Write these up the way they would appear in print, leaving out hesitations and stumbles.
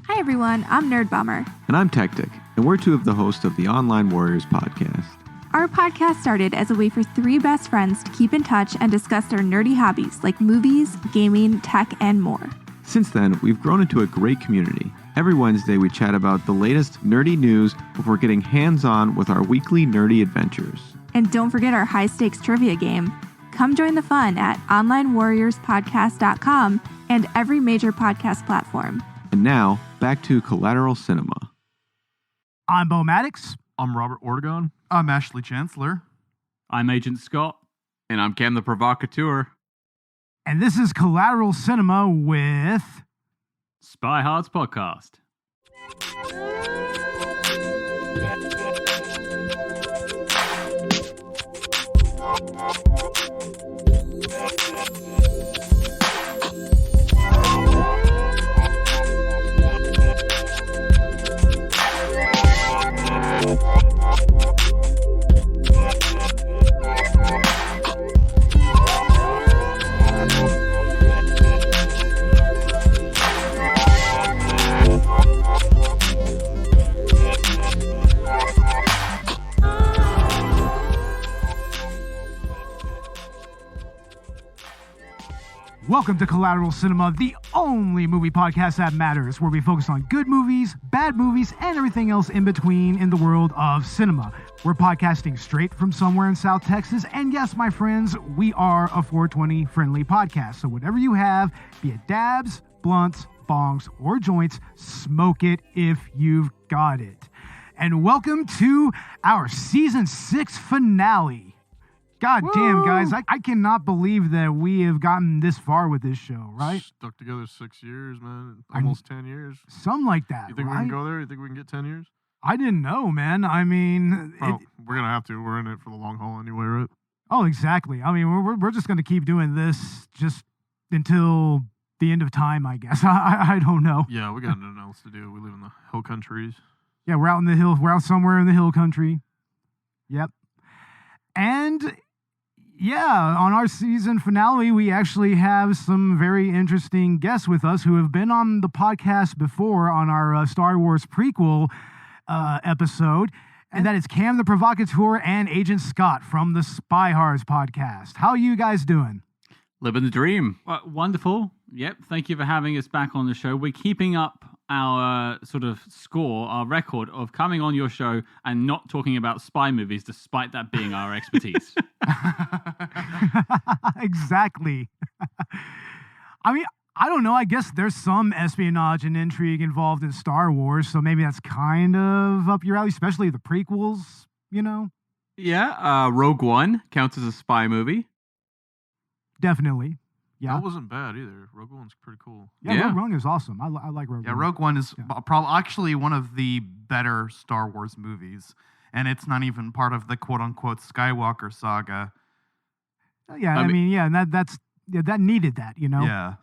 Hi everyone, I'm Nerd Bummer. And I'm Tactic, and we're two of the hosts of the Online Warriors podcast. Our podcast started as a way for three best friends to keep in touch and discuss their nerdy hobbies like movies, gaming, tech, and more. Since then, we've grown into a great community. Every Wednesday, we chat about the latest nerdy news before getting hands-on with our weekly nerdy adventures. And don't forget our high-stakes trivia game. Come join the fun at onlinewarriorspodcast.com and every major podcast platform. And now, back to Collateral Cinema. I'm Bo Maddox. I'm Robert Ortegon. I'm Ashley Chancellor. I'm Agent Scott. And I'm Cam the Provocateur. And this is Collateral Cinema with SpyHards Podcast. Welcome to Collateral Cinema, the only movie podcast that matters, where we focus on good movies, bad movies, and everything else in between in the world of cinema. We're podcasting straight from somewhere in South Texas, and yes, my friends, we are a 420 friendly podcast. So whatever you have, be it dabs, blunts, bongs, or joints, smoke it if you've got it. And welcome to our season 6 finale. God damn, guys, I cannot believe that we have gotten this far with this show, right? Stuck together 6 years, man. Almost 10 years. Something like that, You think right? we can go there? You think we can get 10 years? I didn't know, man. I mean... We're going to have to. We're in it for the long haul anyway, right? Oh, exactly. I mean, we're just going to keep doing this just until the end of time, I guess. I don't know. Yeah, we got nothing else to do. We live in the hill countries. Yeah, we're out in the hill. We're out somewhere in the hill country. Yep. And... yeah, on our season finale, we actually have some very interesting guests with us who have been on the podcast before on our Star Wars prequel episode. And that is Cam the Provocateur and Agent Scott from the SpyHards Podcast. How are you guys doing? Living the dream. Wonderful. Yep. Thank you for having us back on the show. We're keeping up our sort of score, our record of coming on your show and not talking about spy movies, despite that being our expertise. Exactly. I mean, I don't know. I guess there's some espionage and intrigue involved in Star Wars, so maybe that's kind of up your alley, especially the prequels, you know? Yeah, Rogue One counts as a spy movie. Definitely. Yeah. That wasn't bad either. Rogue One's pretty cool. Yeah, Yeah. Rogue One is awesome. I like Rogue One. Yeah, Rogue One is probably actually one of the better Star Wars movies, and it's not even part of the quote-unquote Skywalker saga. Yeah, I mean, and that needed that, you know? Yeah.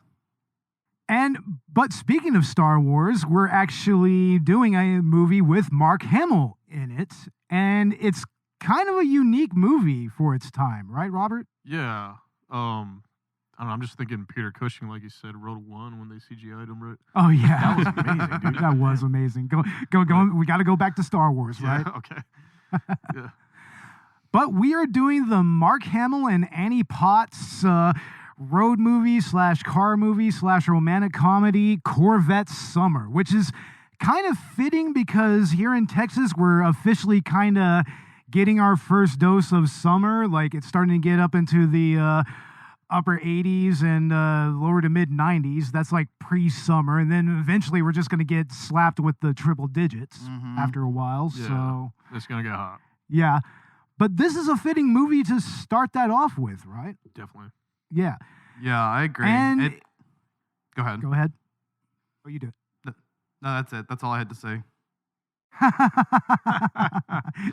But speaking of Star Wars, we're actually doing a movie with Mark Hamill in it, and it's kind of a unique movie for its time, right, Robert? Yeah. I don't know, I'm just thinking Peter Cushing, like you said, Rogue One when they CGI'd him, right? Oh, yeah. That was amazing, dude. That was amazing. Go. We got to go back to Star Wars, right? Yeah, okay. Yeah. But we are doing the Mark Hamill and Annie Potts road movie / car movie / romantic comedy, Corvette Summer, which is kind of fitting because here in Texas, we're officially kind of getting our first dose of summer. Like, it's starting to get up into the upper 80s and lower to mid 90s. That's like pre-summer. And then eventually we're just going to get slapped with the triple digits after a while. Yeah. So It's going to get hot. yeah. But this is a fitting movie to start that off with, right? Definitely. Yeah. Yeah, I agree. And Go ahead. go ahead. Oh, you do it. No, that's it. That's all I had to say.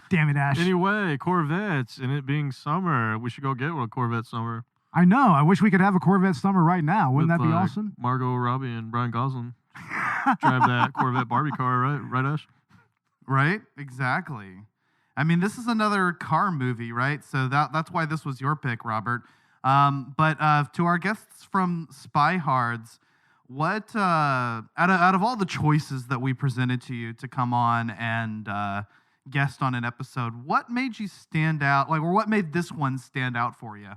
Damn it, Ash. Anyway, Corvettes, and it being summer, we should go get one Corvette Summer. I know. I wish we could have a Corvette Summer right now. Wouldn't with, that be awesome? Margot Robbie and Brian Gosling. Drive that Corvette Barbie car, right? Right, Ash? Right? Exactly. I mean, this is another car movie, right? So that's why this was your pick, Robert. But to our guests from SpyHards, What out of all the choices that we presented to you to come on and guest on an episode, what made you stand out? Or what made this one stand out for you?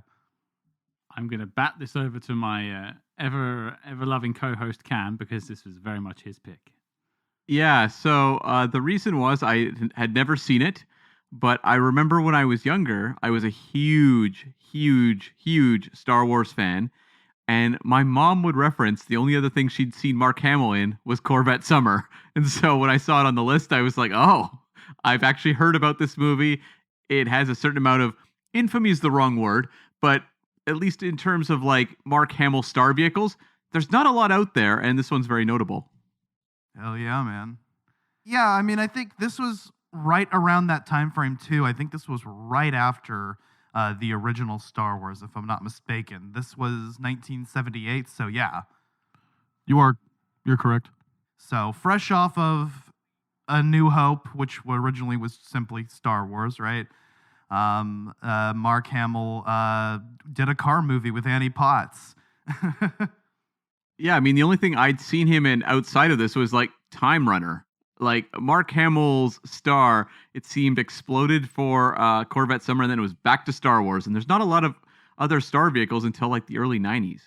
I'm going to bat this over to my ever loving co-host Cam, because this was very much his pick. Yeah, so the reason was I had never seen it, but I remember when I was younger, I was a huge Star Wars fan, and my mom would reference the only other thing she'd seen Mark Hamill in was Corvette Summer. And so when I saw it on the list, I was like, oh, I've actually heard about this movie. It has a certain amount of, infamy is the wrong word, but at least in terms of like Mark Hamill star vehicles, there's not a lot out there, and this one's very notable. Hell yeah, man. Yeah, I mean, I think this was right around that time frame too. I think this was right after the original Star Wars, if I'm not mistaken. This was 1978, so yeah. You're correct. So fresh off of A New Hope, which originally was simply Star Wars, right? Mark Hamill did a car movie with Annie Potts. Yeah, I mean, the only thing I'd seen him in outside of this was like Time Runner. Like Mark Hamill's star, it seemed exploded for Corvette Summer, and then it was back to Star Wars. And there's not a lot of other star vehicles until like the early 90s.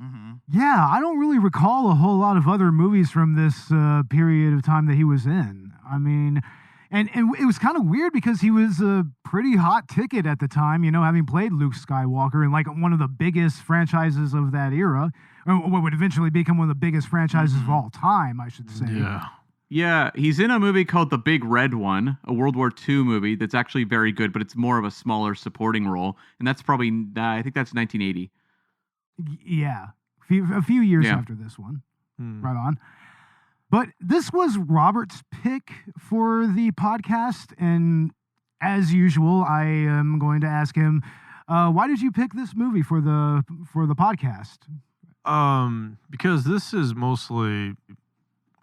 Mm-hmm. Yeah, I don't really recall a whole lot of other movies from this period of time that he was in. I mean, and it was kind of weird because he was a pretty hot ticket at the time, you know, having played Luke Skywalker in like one of the biggest franchises of that era, or what would eventually become one of the biggest franchises of all time, I should say. Yeah. Yeah, he's in a movie called The Big Red One, a World War II movie that's actually very good, but it's more of a smaller supporting role. And that's probably, I think that's 1980. Yeah, a few years after this one. Right on. But this was Robert's pick for the podcast. And as usual, I am going to ask him, why did you pick this movie for the podcast? Because this is mostly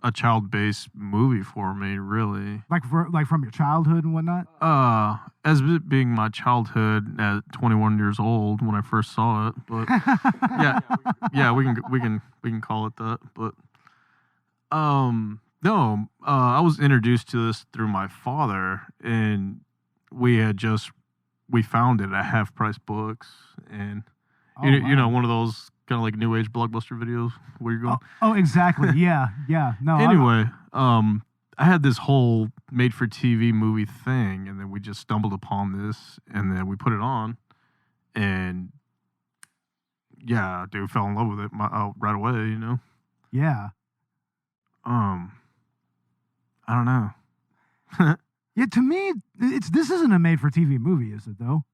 a child-based movie for me, really. Like from your childhood and whatnot? As it being my childhood at 21 years old when I first saw it, but yeah, we can call it that. But no, I was introduced to this through my father, and we found it at Half Price Books, and you know, one of those kind of like new age blockbuster videos where you're going. Oh, exactly. Yeah. No. Anyway, I had this whole made for TV movie thing, and then we just stumbled upon this, and then we put it on, and yeah, dude, fell in love with it right away. You know. Yeah. I don't know. Yeah, to me, this isn't a made for TV movie, is it though?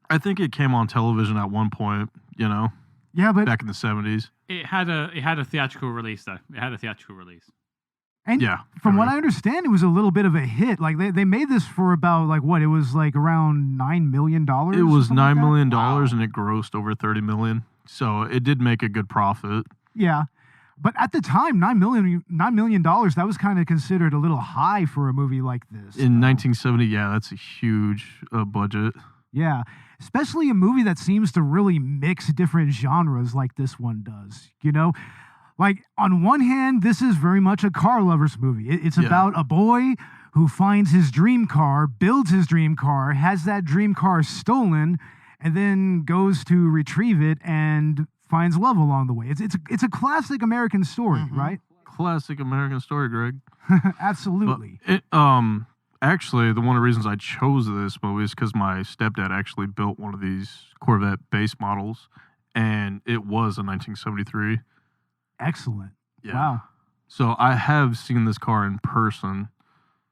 I think it came on television at one point. You know. Yeah, but back in the 70s. It had a theatrical release though. It had a theatrical release. And from what I understand, it was a little bit of a hit. Like they made this for about like what? It was like around $9 million. It was $9 million, and it grossed over $30 million. So it did make a good profit. Yeah, but at the time, $9 million, that was kind of considered a little high for a movie like this. In 1970, yeah, that's a huge budget. Yeah, especially a movie that seems to really mix different genres like this one does. You know, like on one hand, this is very much a car lover's movie. It's about a boy who finds his dream car, builds his dream car, has that dream car stolen, and then goes to retrieve it and finds love along the way. It's a classic American story, right? Classic American story, Greg. Absolutely. But actually, one of the reasons I chose this movie is because my stepdad actually built one of these Corvette base models, and it was a 1973. Excellent. Yeah. Wow. So I have seen this car in person.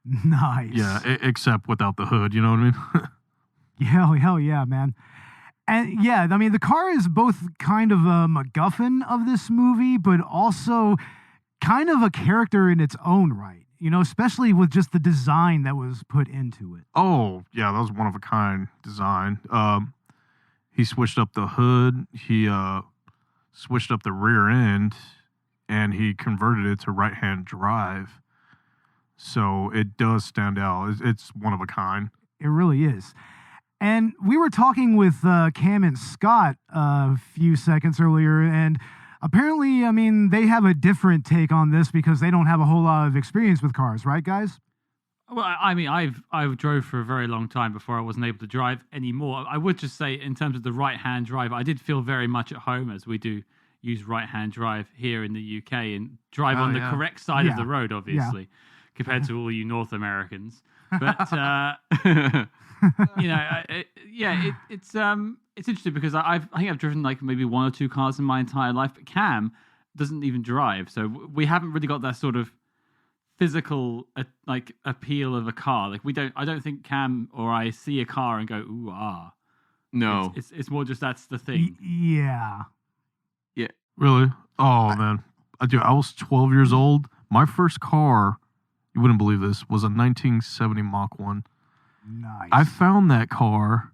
Nice. Yeah, except without the hood, you know what I mean? Hell yeah, man. And yeah, I mean, the car is both kind of a MacGuffin of this movie, but also kind of a character in its own right. You know, especially with just the design that was put into it. Oh, yeah, that was one of a kind design. He switched up the hood, he switched up the rear end, and he converted it to right-hand drive. So it does stand out. It's one of a kind. It really is. And we were talking with Cam and Scott a few seconds earlier, and Apparently, I mean, they have a different take on this because they don't have a whole lot of experience with cars, right, guys? Well, I mean, I've drove for a very long time before I wasn't able to drive anymore. I would just say, in terms of the right-hand drive, I did feel very much at home, as we do use right-hand drive here in the UK and drive on the correct side of the road, obviously, compared to all you North Americans. But you know, it's interesting because I think I've driven like maybe one or two cars in my entire life, but Cam doesn't even drive, so we haven't really got that sort of physical like appeal of a car. Like I don't think Cam or I see a car and go ooh ah. No, it's more just that's the thing. Yeah. Really? Oh, man. I was 12 years old. My first car, you wouldn't believe this, was a 1970 Mach 1. Nice. I found that car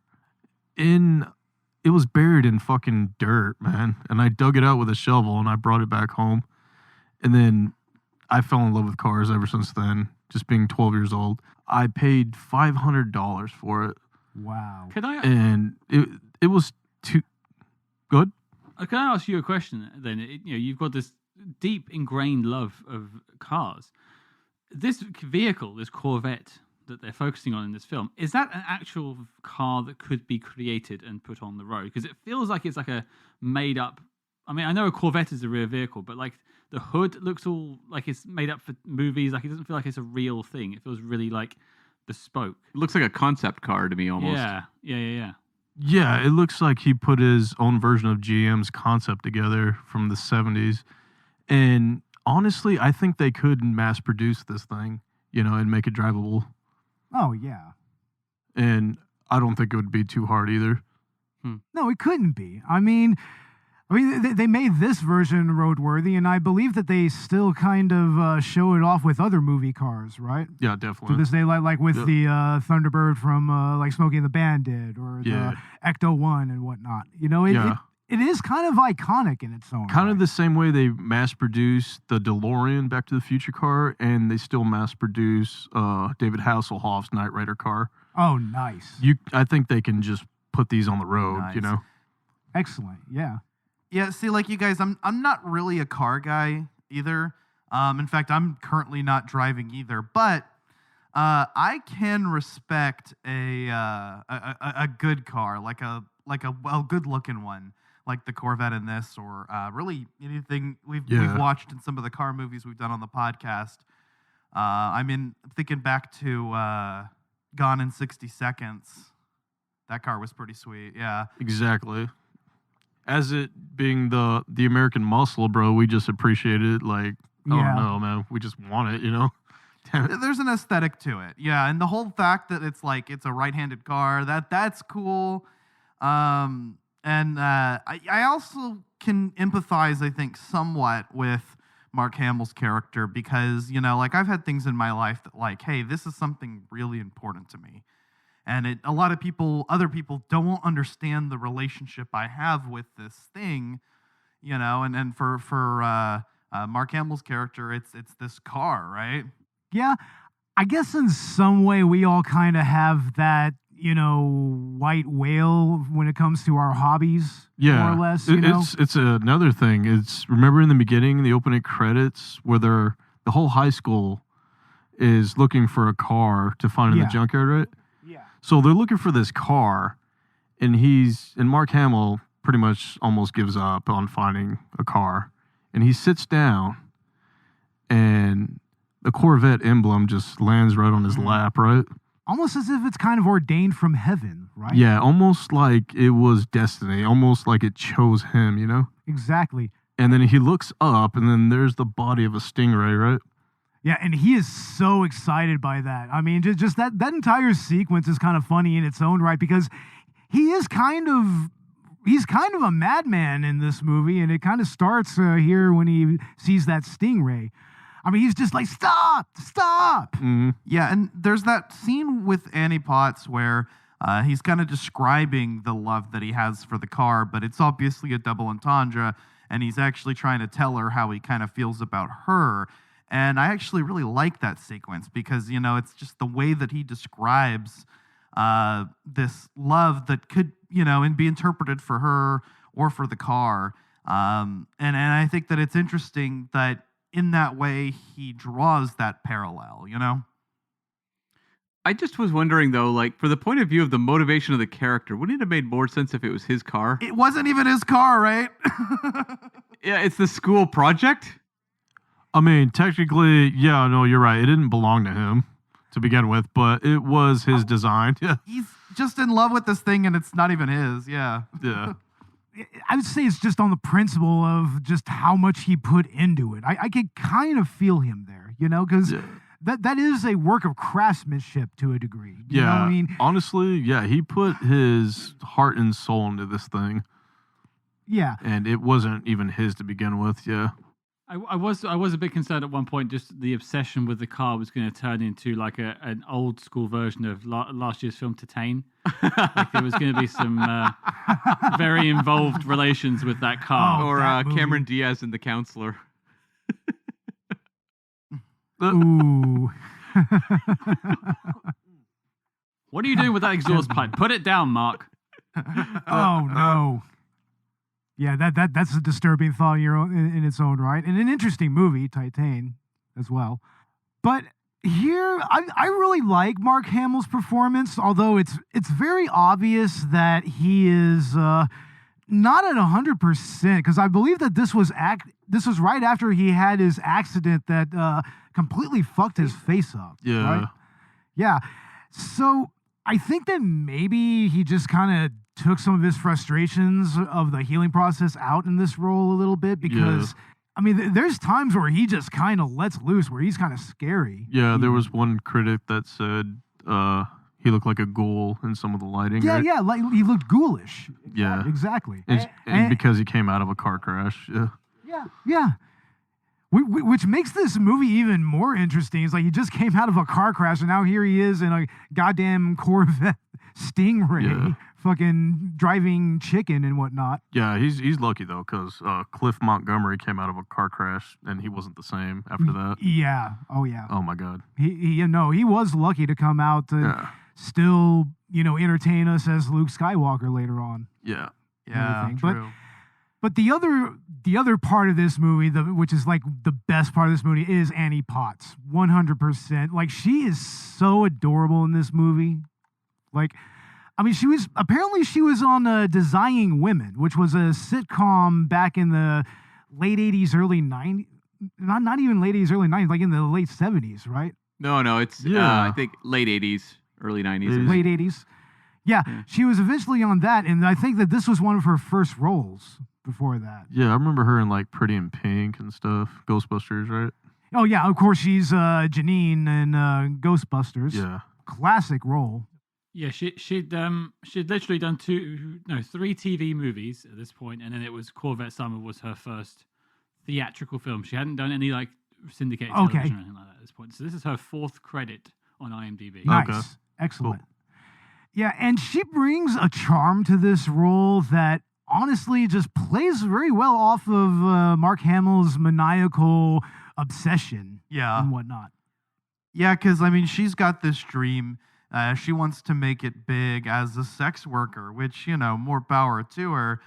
it was buried in fucking dirt, man. And I dug it out with a shovel and I brought it back home. And then I fell in love with cars ever since then, just being 12 years old. I paid $500 for it. Wow. And it was too good. Can I ask you a question then? You've got this deep ingrained love of cars. This vehicle, this Corvette that they're focusing on in this film, is that an actual car that could be created and put on the road? Because it feels like it's like a made up. I mean, I know a Corvette is a real vehicle, but like the hood looks all like it's made up for movies. Like it doesn't feel like it's a real thing. It feels really like bespoke. It looks like a concept car to me almost. Yeah. Yeah, it looks like he put his own version of GM's concept together from the 70s. And honestly, I think they could mass produce this thing, and make it drivable. Oh, yeah. And I don't think it would be too hard either. No, it couldn't be. I mean, they made this version roadworthy, and I believe that they still kind of show it off with other movie cars, right? Yeah, definitely. To this day, like with the Thunderbird from like Smokey and the Bandit, or the Ecto-1 and whatnot. It is kind of iconic in its own Kind way. of the same way they mass-produced the DeLorean Back to the Future car, and they still mass-produce David Hasselhoff's Knight Rider car. Oh, nice. I think they can just put these on the road, Nice. Excellent, yeah. Yeah, see, like you guys, I'm not really a car guy either. In fact, I'm currently not driving either. But I can respect a good car, like a good looking one, like the Corvette in this, or really anything we've watched in some of the car movies we've done on the podcast. I'm thinking back to Gone in 60 Seconds. That car was pretty sweet. Yeah, Exactly. As it being the American muscle, bro, we just appreciate it. Like, I don't know, man. We just want it, Damn it. there's an aesthetic to it. Yeah, and the whole fact that it's a right-handed car, that's cool. And I also can empathize, I think, somewhat with Mark Hamill's character because, like I've had things in my life that like, hey, this is something really important to me. And a lot of other people don't understand the relationship I have with this thing, and for Mark Hamill's character, it's this car, right? Yeah, I guess in some way we all kind of have that, white whale when it comes to our hobbies, more or less. It's another thing. Remember in the beginning, the opening credits, where the whole high school is looking for a car to find in the junkyard, right? Yeah. So they're looking for this car, and Mark Hamill pretty much almost gives up on finding a car, and he sits down, and the Corvette emblem just lands right on his lap, right? Almost as if it's kind of ordained from heaven, right? Yeah, almost like it was destiny, almost like it chose him, Exactly. And then he looks up, and then there's the body of a stingray, right? Yeah, and he is so excited by that. I mean, just that entire sequence is kind of funny in its own right because he's kind of a madman in this movie, and it kind of starts here when he sees that stingray. I mean, he's just like, stop! Mm-hmm. Yeah, and there's that scene with Annie Potts where he's kind of describing the love that he has for the car, but it's obviously a double entendre, and he's actually trying to tell her how he kind of feels about her. And I actually really like that sequence because, it's just the way that he describes this love that could, and be interpreted for her or for the car. And I think that it's interesting that in that way he draws that parallel, you know? I just was wondering though, like for the point of view of the motivation of the character, wouldn't it have made more sense if it was his car? It wasn't even his car, right? Yeah, it's the school project. I mean, technically, yeah, no, you're right. It didn't belong to him to begin with, but it was his design. Yeah. He's just in love with this thing and it's not even his. Yeah. Yeah. I would say it's just on the principle of just how much he put into it. I could kind of feel him there, you know, because that is a work of craftsmanship to a degree. You know what I mean? Honestly, yeah, he put his heart and soul into this thing. Yeah. And it wasn't even his to begin with, yeah. I was a bit concerned at one point. Just the obsession with the car was going to turn into like an old school version of last year's film Titane. Like there was going to be some very involved relations with that car. Or Cameron Diaz and The Counselor. Ooh. What are you doing with that exhaust pipe? Put it down, Mark. Oh no. Yeah, that's a disturbing thought in its own right, and an interesting movie, Titane, as well. But here, I really like Mark Hamill's performance, although it's very obvious that he is not at 100%, because I believe that this was right after he had his accident that completely fucked his face up. Yeah. Right? Yeah. So I think that maybe he just kind of took some of his frustrations of the healing process out in this role a little bit, because I mean, there's times where he just kind of lets loose, where he's kind of scary. Yeah, there was one critic that said he looked like a ghoul in some of the lighting. Yeah, right? yeah, like he looked ghoulish. Yeah, exactly. And because he came out of a car crash. Yeah. Yeah. Which makes this movie even more interesting. It's like he just came out of a car crash, and now here he is in a goddamn Corvette Stingray, fucking driving chicken and whatnot. Yeah, he's lucky though, because Cliff Montgomery came out of a car crash, and he wasn't the same after that. Yeah. Oh yeah. Oh my God. He was lucky to come out to still, entertain us as Luke Skywalker later on. Yeah. Yeah. True. But the other part of this movie, which is like the best part of this movie, is Annie Potts. 100%. Like, she is so adorable in this movie. Like, I mean, she was on Designing Women, which was a sitcom back in the late 80s, early 90s. Not even late 80s, early 90s, like in the late 70s, right? No, it's I think late 80s, early 90s. Late 80s. Yeah, she was eventually on that, and I think that this was one of her first roles before that. Yeah, I remember her in like Pretty in Pink and stuff. Ghostbusters, right? Oh yeah, of course she's Janine in Ghostbusters. Yeah. Classic role. Yeah, she'd literally done 3 TV movies at this point, and then it was Corvette Summer was her first theatrical film. She hadn't done any like syndicated television or anything like that at this point. So this is her 4th credit on IMDb. Nice. Okay. Excellent. Cool. Yeah, and she brings a charm to this role that honestly just plays very well off of Mark Hamill's maniacal obsession and whatnot. Yeah, because, I mean, she's got this dream. She wants to make it big as a sex worker, which, more power to her,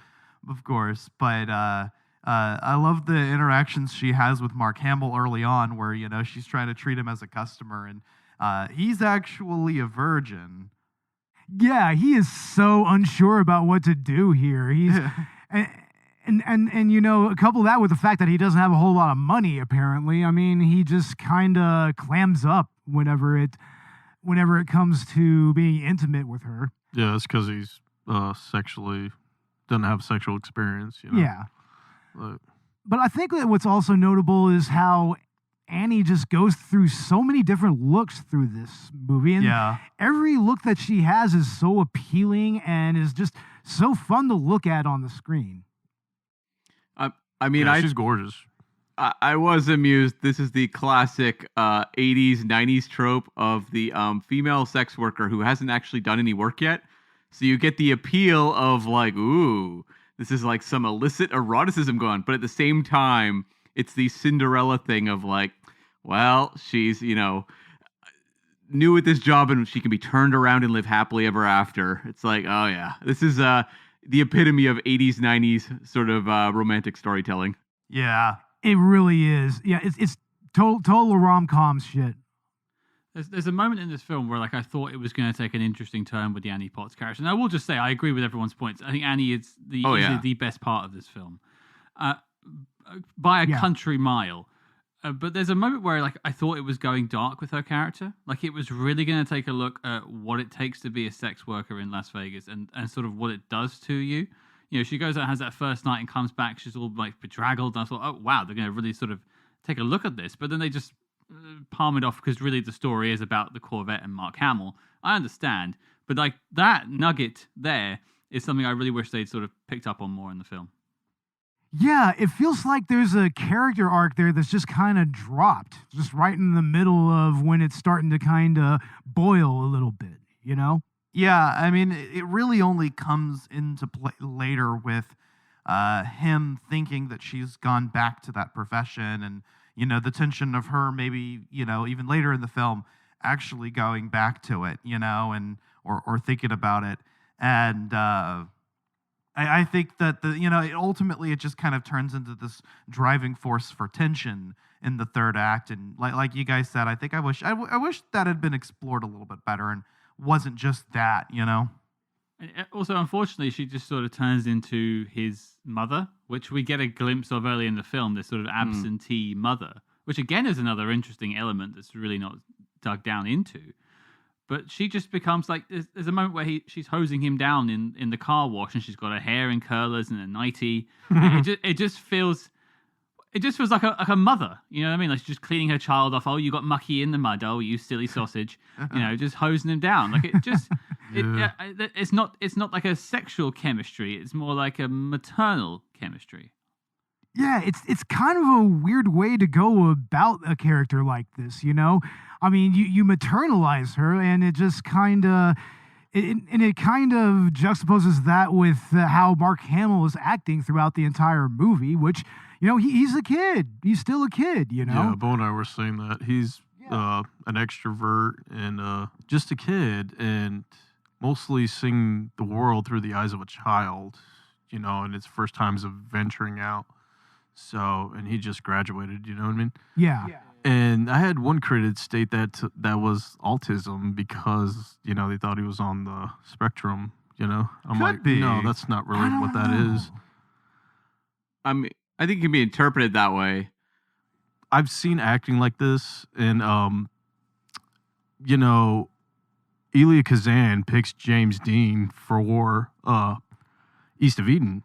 of course. But I love the interactions she has with Mark Hamill early on where, she's trying to treat him as a customer. And he's actually a virgin. Yeah, he is so unsure about what to do here. He's and couple that with the fact that he doesn't have a whole lot of money apparently. I mean, he just kind of clams up whenever it comes to being intimate with her. Yeah, it's because he's doesn't have sexual experience. Yeah. But I think that what's also notable is how Annie just goes through so many different looks through this movie. And every look that she has is so appealing and is just so fun to look at on the screen. I mean, she's gorgeous. I was amused. This is the classic 80s, 90s trope of the female sex worker who hasn't actually done any work yet. So you get the appeal of like, ooh, this is like some illicit eroticism going on. But at the same time, it's the Cinderella thing of like, well, she's, new at this job and she can be turned around and live happily ever after. It's like, oh yeah, this is the epitome of 80s, 90s sort of romantic storytelling. Yeah. It really is. Yeah, it's total rom-com shit. There's a moment in this film where I thought it was going to take an interesting turn with the Annie Potts character. And I will just say, I agree with everyone's points. I think Annie is easily the best part of this film. By a country mile. But there's a moment where I thought it was going dark with her character. It was really going to take a look at what it takes to be a sex worker in Las Vegas and sort of what it does to you. She goes out, has that first night and comes back. She's all bedraggled. And I thought, oh, wow, they're going to really sort of take a look at this. But then they just palm it off because really the story is about the Corvette and Mark Hamill. I understand. But that nugget there is something I really wish they'd sort of picked up on more in the film. Yeah, it feels like there's a character arc there that's just kind of dropped, just right in the middle of when it's starting to kind of boil a little bit, Yeah, I mean, it really only comes into play later with him thinking that she's gone back to that profession and, the tension of her maybe, even later in the film, actually going back to it, and or thinking about it. And I think that ultimately it just kind of turns into this driving force for tension in the third act. And like you guys said, I think I wish that had been explored a little bit better and wasn't just that, Also, unfortunately, she just sort of turns into his mother, which we get a glimpse of early in the film, this sort of absentee mother, which again is another interesting element that's really not dug down into. But she just becomes there's a moment where she's hosing him down in the car wash and she's got her hair in curlers and a nightie. it just feels like a mother, you know what I mean? She's just cleaning her child off. Oh, you got mucky in the mud. Oh, you silly sausage. Just hosing him down. It's not like a sexual chemistry. It's more like a maternal chemistry. Yeah, it's kind of a weird way to go about a character like this, I mean, you maternalize her, and it just kind of it kind of juxtaposes that with how Mark Hamill is acting throughout the entire movie, which he's a kid, he's still a kid, Yeah, Bo and I were saying that he's an extrovert and just a kid, and mostly seeing the world through the eyes of a child, and its first times of venturing out. So, and he just graduated, you know what I mean? Yeah. And I had one critic state that was autism because, they thought he was on the spectrum, I'm Could be. No, that's not really what that is. I mean, I think it can be interpreted that way. I've seen acting like this, and, Elia Kazan picks James Dean for East of Eden,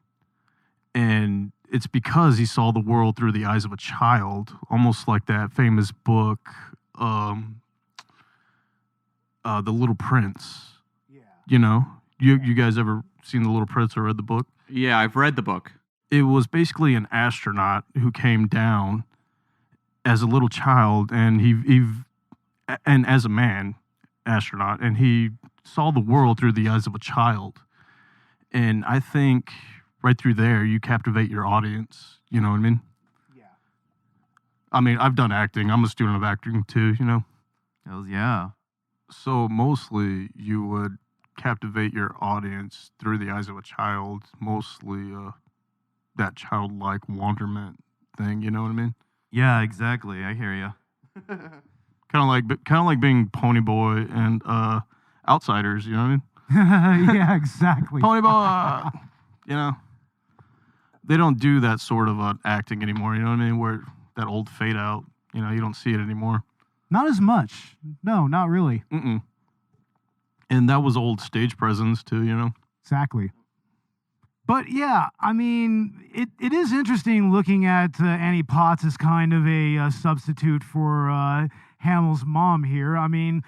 and it's because he saw the world through the eyes of a child, almost like that famous book, The Little Prince. Yeah. You guys ever seen The Little Prince or read the book? Yeah, I've read the book. It was basically an astronaut who came down as a little child, and and as a man astronaut, and he saw the world through the eyes of a child. And I think right through there, you captivate your audience. You know what I mean? Yeah. I mean, I've done acting. I'm a student of acting too, Hells yeah. So mostly you would captivate your audience through the eyes of a child, mostly that childlike wonderment thing, you know what I mean? Yeah, exactly. I hear you. Kind of like being Pony Boy and Outsiders, you know what I mean? Yeah, exactly. Pony Boy, they don't do that sort of acting anymore, you know what I mean? Where that old fade out, you don't see it anymore. Not as much. No, not really. Mm-mm. And that was old stage presence too, Exactly. But yeah, I mean, it is interesting looking at Annie Potts as kind of a substitute for Hamill's mom here. I mean,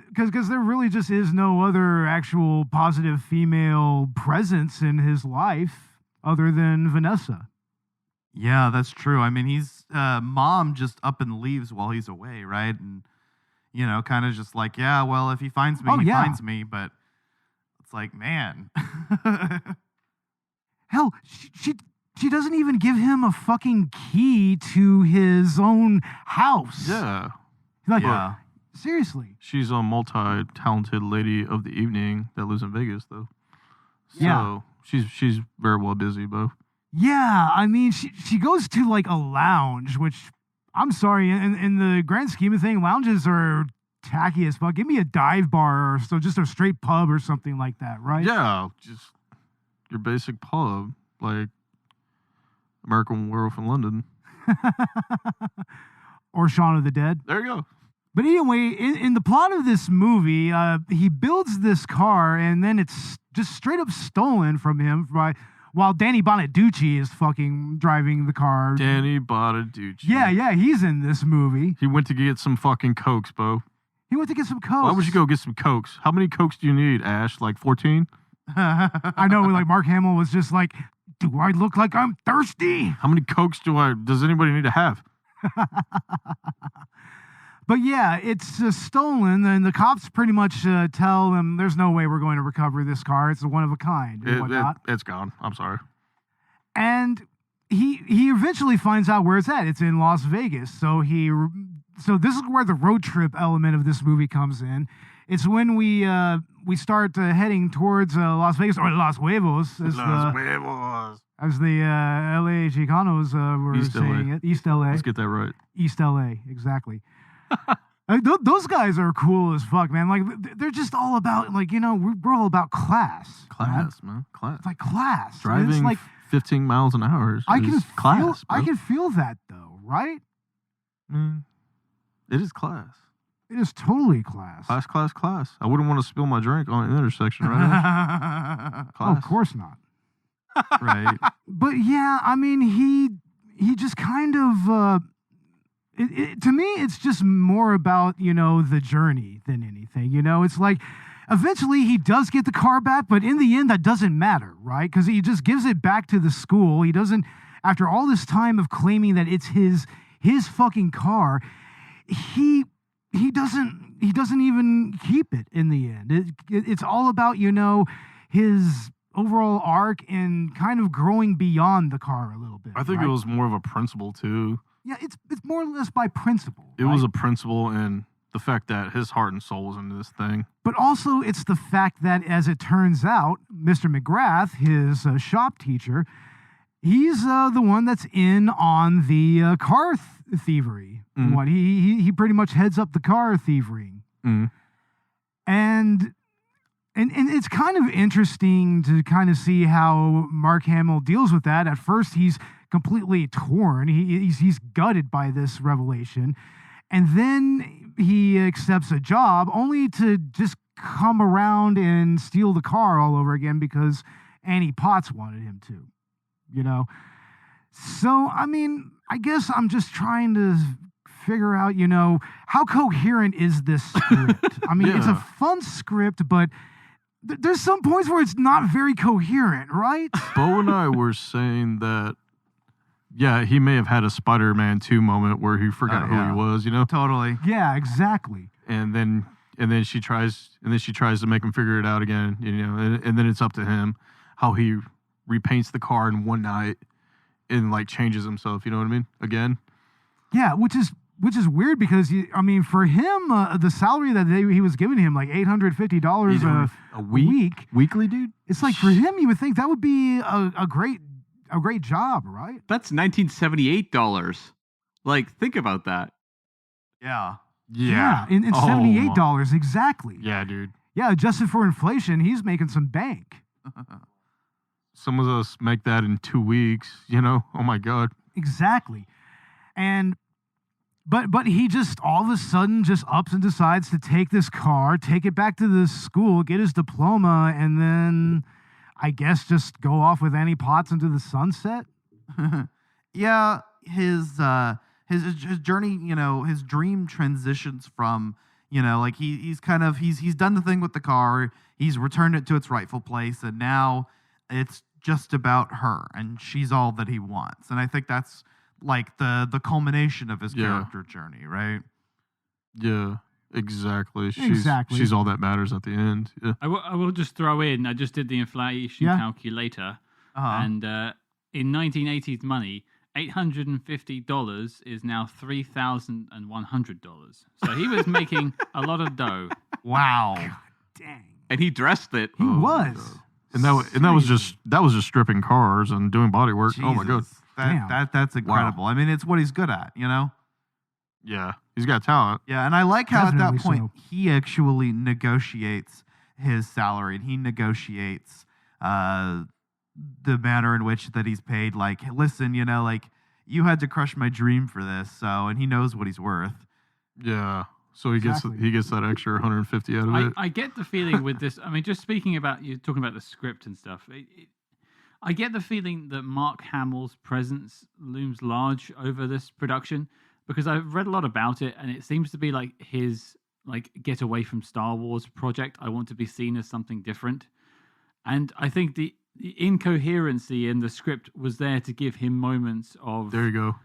because there really just is no other actual positive female presence in his life other than Vanessa. Yeah, that's true. I mean, he's mom just up and leaves while he's away, right? And kind of just like, yeah, well, if he finds me, he finds me. But it's like, man. Hell, she doesn't even give him a fucking key to his own house. Yeah. Like, Yeah. seriously. She's a multi-talented lady of the evening that lives in Vegas, though. So Yeah. she's very well busy, Bo. Yeah, I mean, she goes to like a lounge, which I'm sorry, in the grand scheme of things, lounges are tacky as fuck. Give me a dive bar or so, just a straight pub or something like that, right? Yeah, just your basic pub, like American Werewolf in London. Or Shaun of the Dead. There you go. But anyway, in the plot of this movie, he builds this car and then it's just straight up stolen from him while Danny Bonaducci is fucking driving the car. Danny Bonaducci. Yeah, he's in this movie. He went to get some fucking Cokes, Bo. He went to get some Cokes. Why would you go get some Cokes? How many Cokes do you need, Ash? Like 14? I know, like Mark Hamill was just like, do I look like I'm thirsty? How many Cokes does anybody need to have? But yeah, it's stolen, and the cops pretty much tell them there's no way we're going to recover this car. It's a one of a kind and whatnot. It's gone. I'm sorry. And he eventually finds out where it's at. It's in Las Vegas. So this is where the road trip element of this movie comes in. It's when we start heading towards Las Vegas, or Los Huevos, as the LA Chicanos were East saying LA. it. East LA. Let's get that right. East LA, exactly. Those guys are cool as fuck, man. Like, they're just all about, like, you know, we're all about class. Class, man. Class. It's like class. Driving it's like 15 miles an hour is class, I bro. can feel that, though, right? It is class. It is totally class. Class. I wouldn't want to spill my drink on an intersection right now. Oh, of course not. Right. But yeah, I mean, he just kind of... to me, it's just more about, you know, the journey than anything. You know, it's like eventually he does get the car back, but in the end, that doesn't matter, right? Because he just gives it back to the school. He doesn't, after all this time of claiming that it's his fucking car, he doesn't even keep it in the end. It's all about, you know, his overall arc and kind of growing beyond the car a little bit. I think it was more of a principle, too. Yeah, it's more or less by principle. It was a principle and the fact that his heart and soul was into this thing. But also it's the fact that, as it turns out, Mr. McGrath, his shop teacher, he's the one that's in on the car thievery. Mm. What he pretty much heads up the car thievery. Mm. And it's kind of interesting to kind of see how Mark Hamill deals with that. At first, he's completely torn. He's gutted by this revelation. And then he accepts a job only to just come around and steal the car all over again because Annie Potts wanted him to, you know? So, I mean, I guess I'm just trying to figure out, you know, how coherent is this script? I mean, It's a fun script, but there's some points where it's not very coherent, right? Bo and I were saying that, yeah, he may have had a Spider-Man 2 moment where he forgot who he was, you know? Totally. Yeah, exactly. And then she tries to make him figure it out again, you know, and then it's up to him how he repaints the car in one night and like changes himself, you know what I mean? Again. Yeah, which is weird because for him, the salary that he was giving him, like $850 a week, weekly, dude. It's like for him, you would think that would be a great job, right? That's $1978. Like, think about that. Yeah. In $78 exactly. Yeah, dude. Yeah, adjusted for inflation, he's making some bank. Some of us make that in 2 weeks, you know? Oh my God. Exactly. And but he just all of a sudden just ups and decides to take this car, take it back to the school, get his diploma, and then I guess just go off with Annie Potts into the sunset. Yeah, his journey, you know, his dream transitions from, you know, like he's done the thing with the car, he's returned it to its rightful place, and now it's just about her, and she's all that he wants. And I think that's like the culmination of his character journey, right? Yeah, exactly. Exactly. She's all that matters at the end. Yeah. I will just throw in, I just did the inflation calculator, and in 1980s money, $850 is now $3,100. So he was making a lot of dough. Wow. God dang. And he dressed it. He was. God. And that was just stripping cars and doing body work. Jesus, Oh my god. That's incredible. Wow. I mean, it's what he's good at, you know? Yeah, he's got talent. Yeah, and I like how at that Definitely point he actually negotiates his salary and he negotiates the manner in which that he's paid. Like, listen, you know, like you had to crush my dream for this, so, and he knows what he's worth. Yeah. So he gets that extra 150 out of it. I get the feeling with this. I mean, just speaking about you talking about the script and stuff. I get the feeling that Mark Hamill's presence looms large over this production because I've read a lot about it, and it seems to be like his get away from Star Wars project. I want to be seen as something different, and I think the incoherency in the script was there to give him moments of There you go.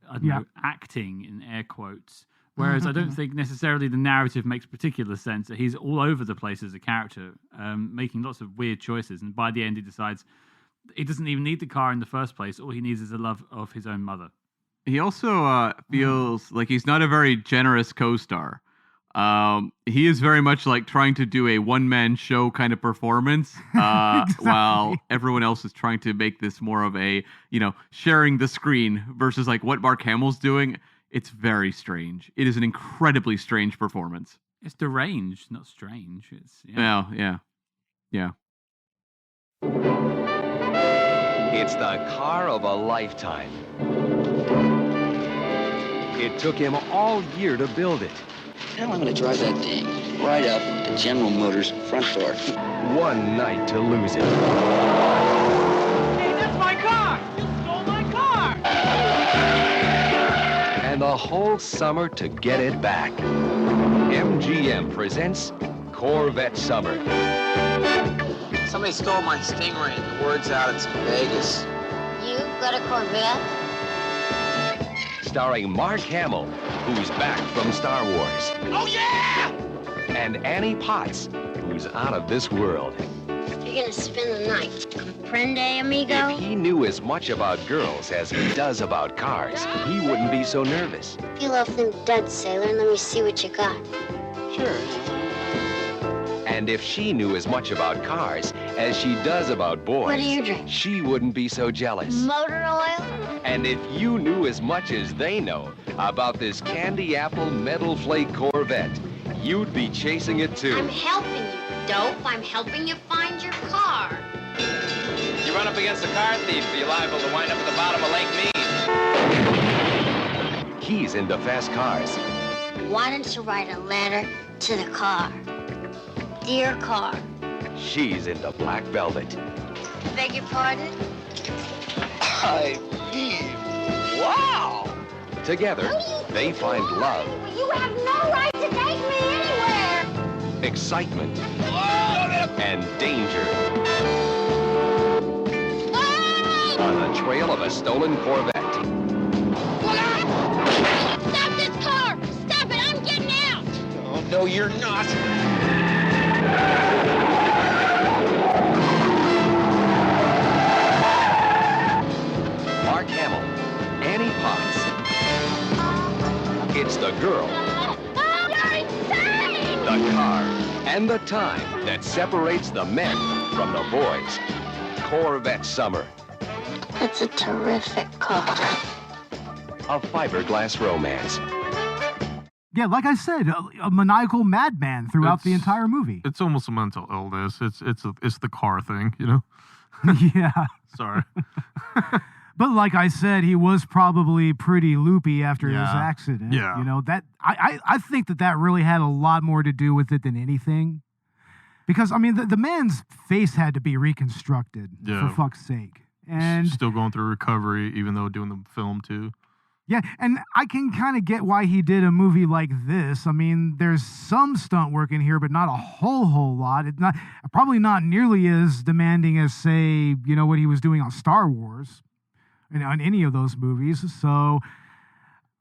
I don't know, acting in air quotes. Whereas I don't think necessarily the narrative makes particular sense. He's all over the place as a character, making lots of weird choices. And by the end, he decides he doesn't even need the car in the first place. All he needs is the love of his own mother. He also feels like he's not a very generous co-star. He is very much like trying to do a one-man show kind of performance, while everyone else is trying to make this more of a, sharing the screen versus like what Mark Hamill's doing. It's very strange. It is an incredibly strange performance. It's deranged, not strange. It's yeah. It's the car of a lifetime. It took him all year to build it. Hell, I'm going to drive that thing right up to General Motors' front door. One night to lose it. Hey, that's my car! You stole my car! And the whole summer to get it back. MGM presents Corvette Summer. Somebody stole my Stingray and the word's out it's in Vegas. You got a Corvette? Starring Mark Hamill, who's back from Star Wars. Oh, yeah! And Annie Potts, who's out of this world. You're gonna spend the night. Comprende, amigo? If he knew as much about girls as he does about cars, he wouldn't be so nervous. Peel off them duds, sailor, and let me see what you got. Sure. And if she knew as much about cars as she does about boys, What do you drink? she wouldn't be so jealous. Motor oil? And if you knew as much as they know about this candy apple metal flake Corvette, you'd be chasing it too. I'm helping you, dope. I'm helping you find your car. You run up against a car thief, you're liable to wind up at the bottom of Lake Mead. He's into fast cars. Why don't you write a letter to the car? Dear car. She's into black velvet. Beg your pardon? Wow! Together, they find love, You have no right to take me anywhere! excitement, and danger. On the trail of a stolen Corvette. Stop this car! Stop it! I'm getting out! Oh, no, you're not. Mark Hamill, Annie Potts. It's the girl, You're insane! the car, and the time that separates the men from the boys. Corvette Summer, That's a terrific car. a fiberglass romance. Yeah, like I said, a maniacal madman throughout the entire movie. It's almost a mental illness. It's the car thing, you know. Yeah. Sorry. But like I said, he was probably pretty loopy after his Yeah. accident. Yeah. You know, that I think that really had a lot more to do with it than anything. Because, I mean, the man's face had to be reconstructed, Yeah. for fuck's sake. And Still going through recovery, even though doing the film too. yeah, and I can kind of get why he did a movie like this. I mean, there's some stunt work in here, but not a whole lot. It's not probably not nearly as demanding as, say, what he was doing on Star Wars, on any of those movies. So,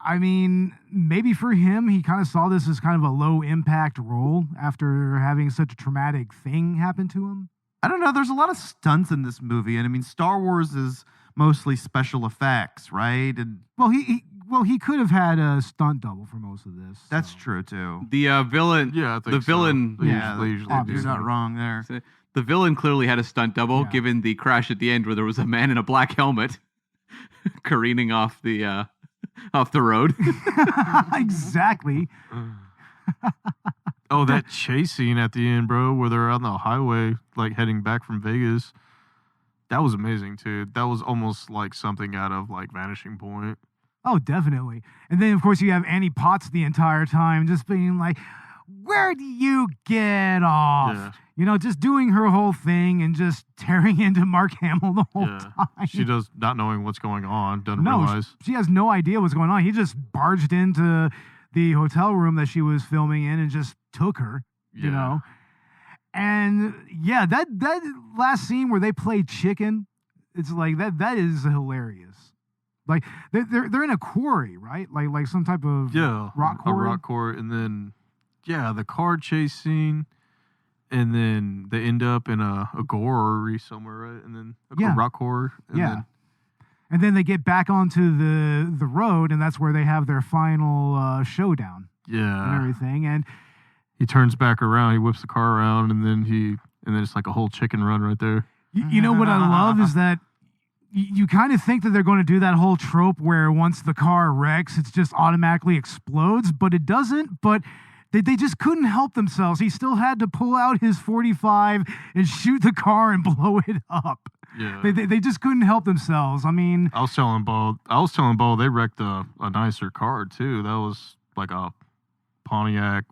I mean, maybe for him, he kind of saw this as kind of a low impact role after having such a traumatic thing happen to him. I don't know. There's a lot of stunts in this movie, and I mean, Star Wars is mostly special effects, right? And Well, he could have had a stunt double for most of this. that's so. true too. The villain, Yeah, I think the villain, So. They Yeah, usually obviously. You're not wrong there. The villain clearly had a stunt double, given the crash at the end where there was a man in a black helmet careening off the road. Exactly. Oh, that chase scene at the end, bro, where they're on the highway, like heading back from Vegas. That was amazing, too. That was almost like something out of like Vanishing Point. Oh, definitely. And then, of course, you have Annie Potts the entire time just being like, where do you get off? Yeah. You know, just doing her whole thing and just tearing into Mark Hamill the whole time. She does not knowing what's going on, doesn't realize. She has no idea what's going on. He just barged into the hotel room that she was filming in and just took her, you know. And yeah, that last scene where they play chicken, it's like that is hilarious. Like they're in a quarry, right? Like some type of rock quarry. A rock quarry, and then the car chase scene, and then they end up in a gory somewhere, right? And then a rock quarry. And then they get back onto the road, and that's where they have their final showdown. Yeah. And everything. And he turns back around, he whips the car around, and then it's like a whole chicken run right there. You know what I love is that you kind of think that they're going to do that whole trope where once the car wrecks, it just automatically explodes, but it doesn't. But they just couldn't help themselves. He still had to pull out his .45 and shoot the car and blow it up. Yeah. They just couldn't help themselves. I mean, I was telling Bo they wrecked a nicer car too. That was like a Pontiac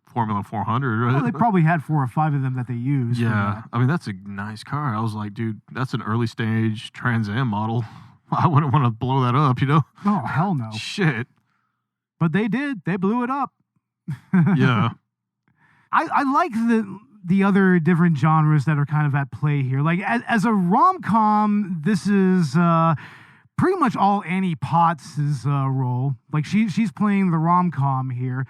Formula 400, right? Well, they probably had 4 or 5 of them that they used. Yeah, I mean, that's a nice car. I was like, dude, that's an early stage Trans Am model. I wouldn't want to blow that up, you know? Oh, hell no. Shit. But they did. They blew it up. Yeah. I like the other different genres that are kind of at play here. Like, as a rom-com, this is pretty much all Annie Potts' role. Like, she's playing the rom-com here.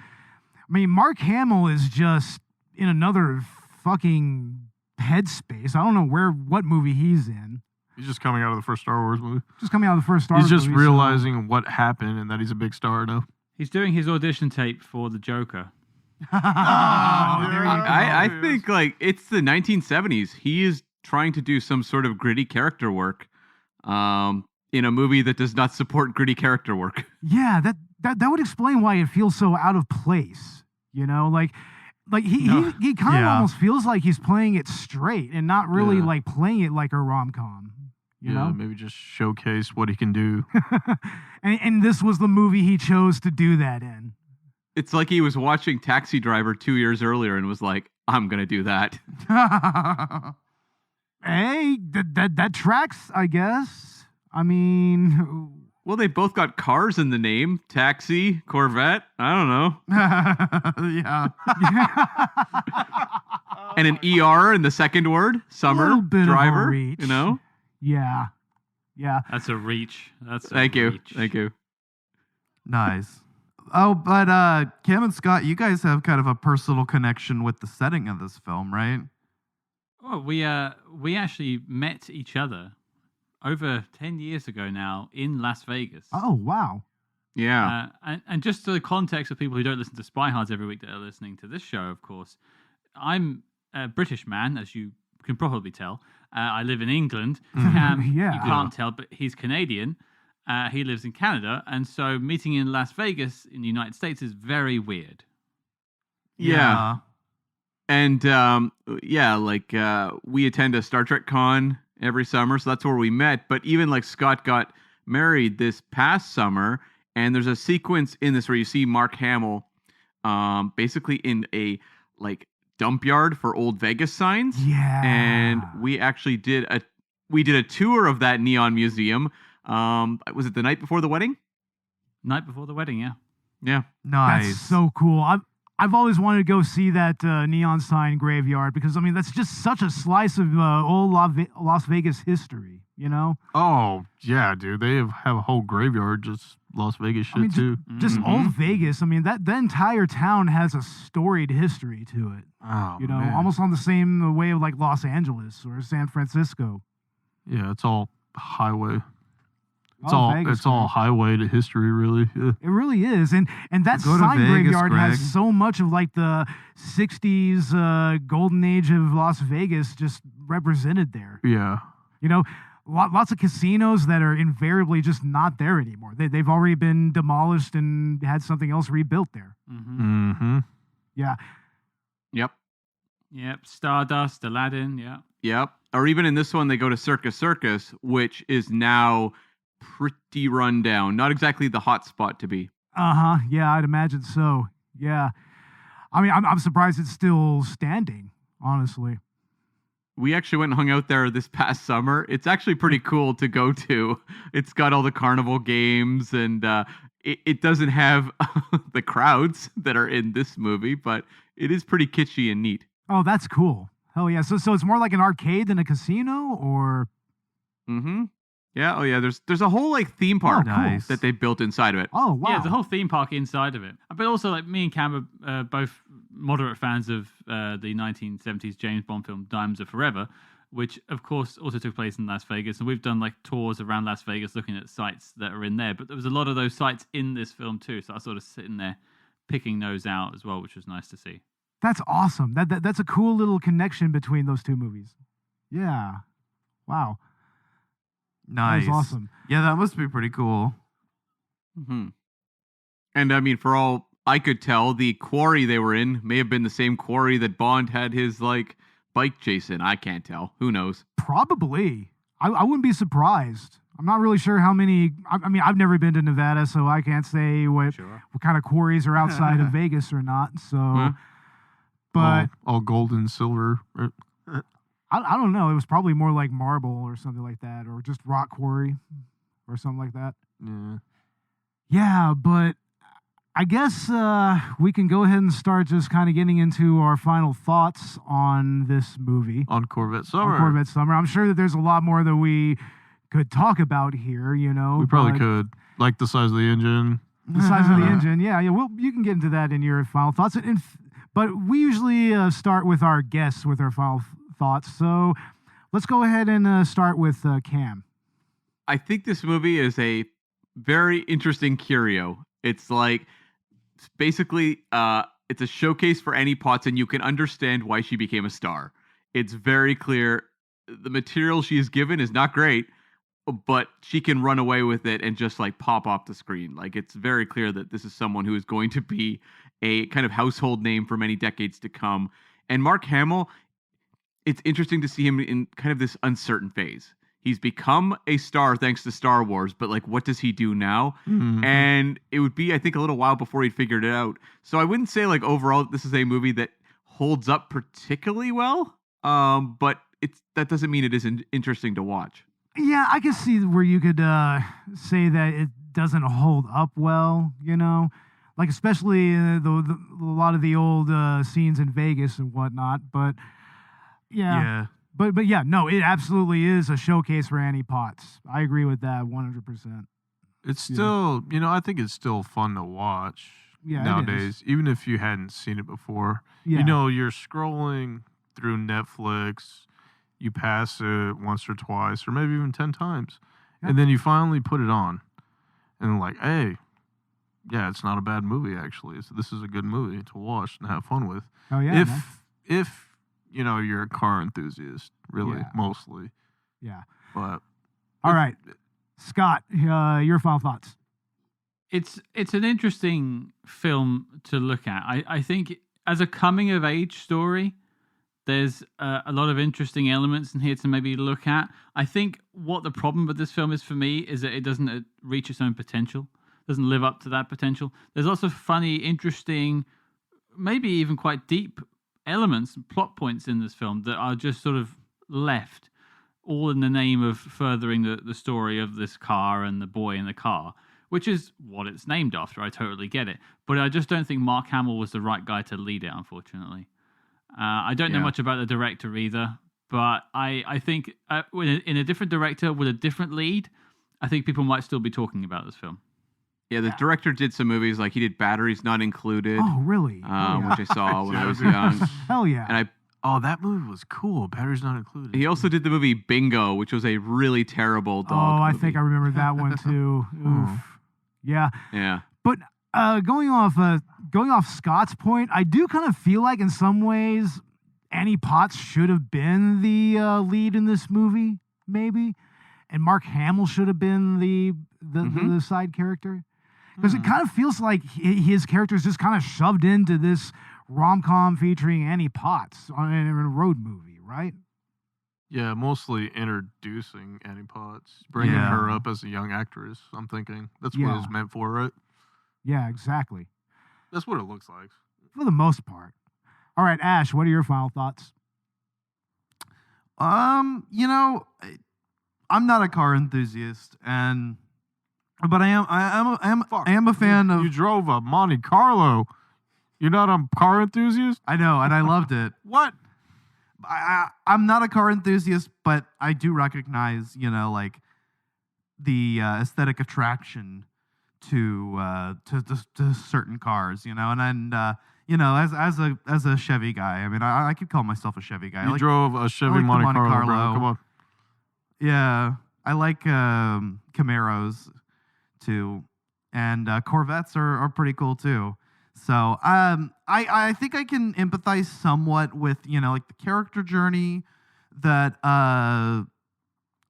I mean, Mark Hamill is just in another fucking headspace. I don't know what movie he's in. He's just coming out of the first Star Wars movie. Just coming out of the first Star Wars movie. He's just movie, realizing what happened and that he's a big star now. He's doing his audition tape for the Joker. I think like it's the 1970s. He is trying to do some sort of gritty character work in a movie that does not support gritty character work. Yeah, that would explain why it feels so out of place. You know, like he kind of almost feels like he's playing it straight and not really like playing it like a rom-com. You know, maybe just showcase what he can do. and this was the movie he chose to do that in. It's like he was watching Taxi Driver 2 years earlier and was like, I'm going to do that. Hey, that tracks, I guess. I mean... Well, they both got cars in the name. Taxi, Corvette. I don't know. Yeah. And an ER in the second word. Summer, driver. You know? Yeah. Yeah. That's a reach. Thank you. Nice. Oh, but Cam and Scott, you guys have kind of a personal connection with the setting of this film, right? Well, we actually met each other over 10 years ago now in Las Vegas. Oh, wow. Yeah. And just to the context of people who don't listen to SpyHards every week that are listening to this show, of course, I'm a British man, as you can probably tell. I live in England. Cam, you can't tell, but he's Canadian. He lives in Canada. And so meeting in Las Vegas in the United States is very weird. Yeah. And we attend a Star Trek con every summer, so that's where we met. But even like Scott got married this past summer, and there's a sequence in this where you see Mark Hamill basically in a like dump yard for old Vegas signs. Yeah. And we actually did a tour of that neon museum. Was it the night before the wedding? Night before the wedding, yeah. Yeah. Nice. That's so cool. I've always wanted to go see that neon sign graveyard because, I mean, that's just such a slice of old Las Vegas history, you know? Oh, yeah, dude. They have a whole graveyard, just Las Vegas shit, too. Just old Vegas. I mean, that entire town has a storied history to it. Oh, you know, man. almost on the same way of like Los Angeles or San Francisco. Yeah, it's all highway. Vegas, all highway to history, really. Yeah. It really is, and that Go to sign Vegas, graveyard Greg. has so much of like the '60s golden age of Las Vegas just represented there. Yeah. You know, lots of casinos that are invariably just not there anymore. They've already been demolished and had something else rebuilt there. Mm-hmm. Mm-hmm. Yeah. Yep. Stardust, Aladdin. Yeah. Yep. Or even in this one, they go to Circus, which is now pretty run down. Not exactly the hot spot to be. Yeah, I'd imagine so. Yeah. I mean, I'm surprised it's still standing, honestly. We actually went and hung out there this past summer. It's actually pretty cool to go to. It's got all the carnival games, and it doesn't have the crowds that are in this movie, but it is pretty kitschy and neat. Oh, that's cool. Hell yeah. So it's more like an arcade than a casino, or? Mm-hmm. Yeah. Oh, yeah. There's a whole like theme park that they built inside of it. Oh, wow. Yeah, there's a whole theme park inside of it. But also, like, me and Cam are both moderate fans of the 1970s James Bond film Diamonds Are Forever, which, of course, also took place in Las Vegas. And we've done like tours around Las Vegas looking at sites that are in there. But there was a lot of those sites in this film too. So I was sort of sitting there picking those out as well, which was nice to see. That's awesome. That's a cool little connection between those two movies. Yeah. Wow. Nice. That was awesome. Yeah, that must be pretty cool. Mm-hmm. And I mean, for all I could tell, the quarry they were in may have been the same quarry that Bond had his like bike chase in. I can't tell. Who knows? Probably. I wouldn't be surprised. I'm not really sure how many. I mean, I've never been to Nevada, so I can't say what kind of quarries are outside of Vegas or not. So, but all gold and silver. Right? I don't know. It was probably more like marble or something like that, or just rock quarry or something like that. Yeah. Yeah, but I guess we can go ahead and start just kind of getting into our final thoughts on this movie. On Corvette Summer. I'm sure that there's a lot more that we could talk about here, you know. We probably could. Like the size of the engine. The size of the engine, yeah. Well, you can get into that in your final thoughts. But we usually start with our guests with our final thoughts. So let's go ahead and start with Cam. I think this movie is a very interesting curio. It's like, basically, it's a showcase for Annie Potts, and you can understand why she became a star. It's very clear. The material she is given is not great, but she can run away with it and just like pop off the screen. Like, it's very clear that this is someone who is going to be a kind of household name for many decades to come. And Mark Hamill, it's interesting to see him in kind of this uncertain phase. He's become a star thanks to Star Wars, but like, what does he do now? Mm-hmm. And it would be, I think, a little while before he'd figured it out. So I wouldn't say like overall this is a movie that holds up particularly well, but that doesn't mean it isn't interesting to watch. Yeah, I can see where you could say that it doesn't hold up well, you know, like especially a lot of the old scenes in Vegas and whatnot. But yeah. But yeah, no, it absolutely is a showcase for Annie Potts. I agree with that 100%. It's still, you know, I think it's still fun to watch nowadays, even if you hadn't seen it before. Yeah. You know, you're scrolling through Netflix, you pass it once or twice, or maybe even 10 times, and then you finally put it on, and like, hey, yeah, it's not a bad movie, actually. This is a good movie to watch and have fun with. Oh, yeah. If you know, you're a car enthusiast, really, mostly. Yeah. But all right, Scott, your final thoughts. It's an interesting film to look at. I think as a coming of age story, there's a lot of interesting elements in here to maybe look at. I think what the problem with this film is for me is that it doesn't reach its own potential, doesn't live up to that potential. There's lots of funny, interesting, maybe even quite deep elements and plot points in this film that are just sort of left, all in the name of furthering the story of this car and the boy in the car, which is what it's named after. I totally get it. But I just don't think Mark Hamill was the right guy to lead it, unfortunately. I don't know much about the director either, but I think in a different director with a different lead, I think people might still be talking about this film. Yeah, the director did some movies, like he did Batteries Not Included. Oh, really? Which I saw when I was young. Hell yeah. And Oh, that movie was cool. Batteries Not Included. He also did the movie Bingo, which was a really terrible dog I movie. think I remember that one too. Oof. Yeah. Yeah. But going off Scott's point, I do kind of feel like in some ways Annie Potts should have been the lead in this movie, maybe, and Mark Hamill should have been the side character, because it kind of feels like his character is just kind of shoved into this rom-com featuring Annie Potts in a road movie, right? Yeah, mostly introducing Annie Potts, bringing her up as a young actress. I'm thinking that's what it's meant for, right? Yeah, exactly. That's what it looks like. For the most part. All right, Ash, what are your final thoughts? You know, I'm not a car enthusiast, but I am a fan of. You drove a Monte Carlo. You're not a car enthusiast? I know, and I loved it. What? I'm not a car enthusiast, but I do recognize, you know, like the aesthetic attraction to certain cars, you know, and you know, as a Chevy guy, I mean, I could call myself a Chevy guy. You drove a Chevy Monte Carlo, bro. Come on. Yeah, I like Camaros too, and Corvettes are pretty cool too. So I think I can empathize somewhat with, you know, like the character journey that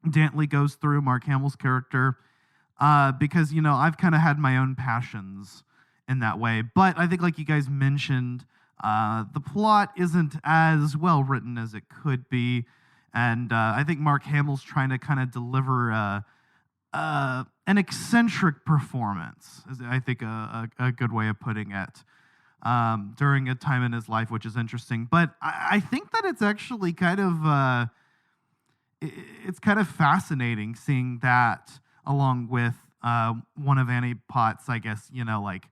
Dantley goes through, Mark Hamill's character, because, you know, I've kind of had my own passions in that way. But I think, like you guys mentioned, the plot isn't as well written as it could be. And I think Mark Hamill's trying to kind of deliver an eccentric performance, is I think a good way of putting it, during a time in his life, which is interesting. But I think that it's actually kind of it's kind of fascinating seeing that along with one of Annie Potts, I guess, you know, like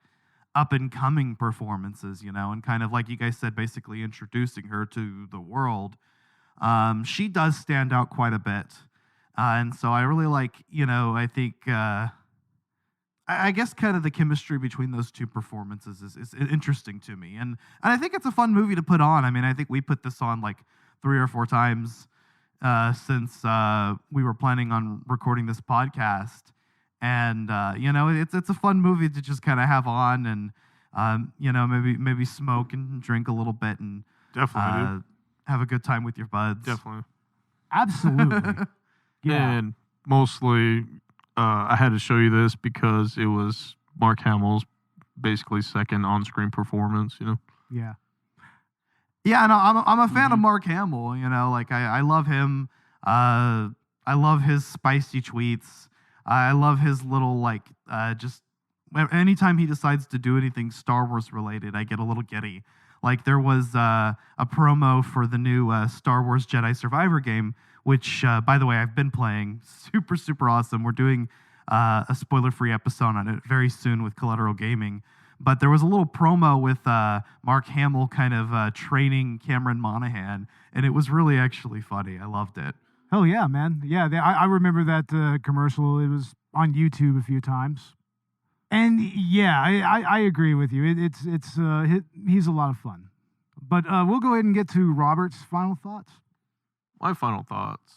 up and coming performances, you know, and kind of like you guys said, basically introducing her to the world. She does stand out quite a bit. And so I really like, you know, I think, I guess kind of the chemistry between those two performances is interesting to me. And I think it's a fun movie to put on. I mean, I think we put this on like 3 or 4 times since we were planning on recording this podcast. And, you know, it's a fun movie to just kind of have on and, you know, maybe smoke and drink a little bit and definitely have a good time with your buds. Definitely. Absolutely. Yeah. And mostly, I had to show you this because it was Mark Hamill's basically second on-screen performance, you know? Yeah. Yeah, no, I'm a fan of Mark Hamill, you know, like I love him. I love his spicy tweets. I love his little, like, just anytime he decides to do anything Star Wars related, I get a little giddy. Like there was a promo for the new Star Wars Jedi Survivor game, which, by the way, I've been playing. Super, super awesome. We're doing a spoiler-free episode on it very soon with Collateral Gaming. But there was a little promo with Mark Hamill kind of training Cameron Monaghan, and it was really actually funny. I loved it. Oh, yeah, man. Yeah, I remember that commercial. It was on YouTube a few times. And yeah, I agree with you. He's a lot of fun. But we'll go ahead and get to Robert's final thoughts. My final thoughts.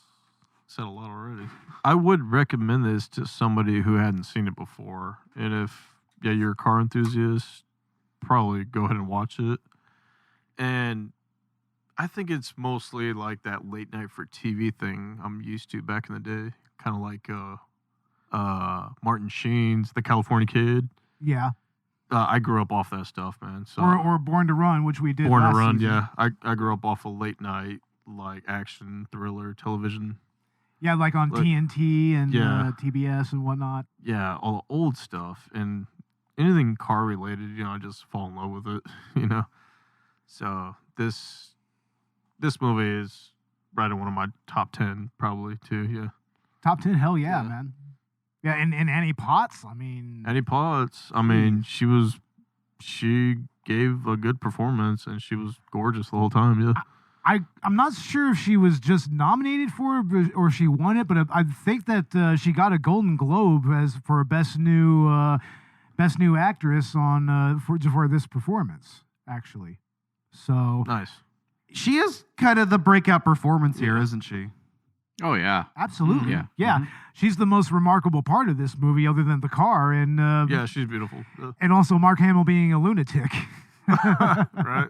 Said a lot already. I would recommend this to somebody who hadn't seen it before. And if you're a car enthusiast, probably go ahead and watch it. And I think it's mostly like that late night for TV thing I'm used to back in the day. Kind of like Martin Sheen's The California Kid. Yeah. I grew up off that stuff, man. So or Born to Run, which we did Born last to Run, season. yeah. I grew up off of late night, like action, thriller, television. Yeah, like on TNT and TBS and whatnot. Yeah, all the old stuff. And anything car related, you know, I just fall in love with it, you know. So this movie is right in one of my top 10 probably too, yeah. Top 10, hell yeah, man. Yeah, and Annie Potts, I mean... Annie Potts, I mean, she gave a good performance and she was gorgeous the whole time, yeah. I'm not sure if she was just nominated for it or she won it, but I think that she got a Golden Globe for best new actress on for this performance, actually. So nice. She is kind of the breakout performance here, isn't she? Oh, yeah. Absolutely. Yeah. Yeah. She's the most remarkable part of this movie, other than the car, and Yeah, she's beautiful. and also Mark Hamill being a lunatic. Right.